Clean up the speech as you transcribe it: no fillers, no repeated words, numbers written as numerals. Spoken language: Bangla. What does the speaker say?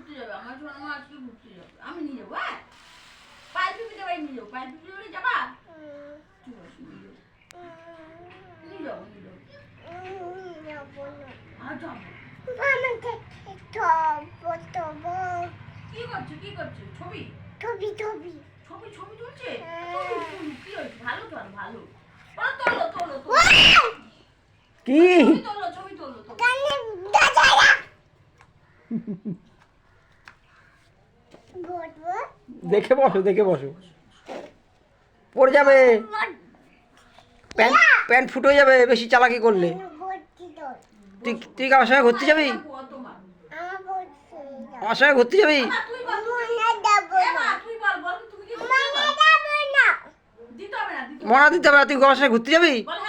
ঘুরতে যাবে, আমার সোনা মা আজকে ঘুরতে যাবে, আমি নিয়ে যাবো। হ্যাঁ, পায়েল পিপিতে বাড়ি নিয়ে যাবো, পায়েল পিপিতে বাড়ি যাবা? ঠিক আছে, নিয়ে যাবো, নিয়ে যাবো, নিয়ে যাবো। আর যাবো। কি করছো, কি করছো? ছবি ছবি ছবি তুলছে? কি হয়েছে? ভালো তো, আর ভালো। তোলো তোলো তোলো, কি তোলো ছবি তোলো তোলো। দেখে বসো, দেখে বসো, পড়ে যাবে, প্যান্ট প্যান্ট ফুটো হয়ে যাবে বেশি চালাকি করলে। তুই তুই আমার সঙ্গে ঘুরতে যাবি? আমার সঙ্গে ঘুরতে যাবি? তুই বল, তুই বল, বল তুমি কি দিতে হবে না, দিতে হবে না। মনা দিতে হবে না, তুই আমার সঙ্গে ঘুরতে যাবি? বল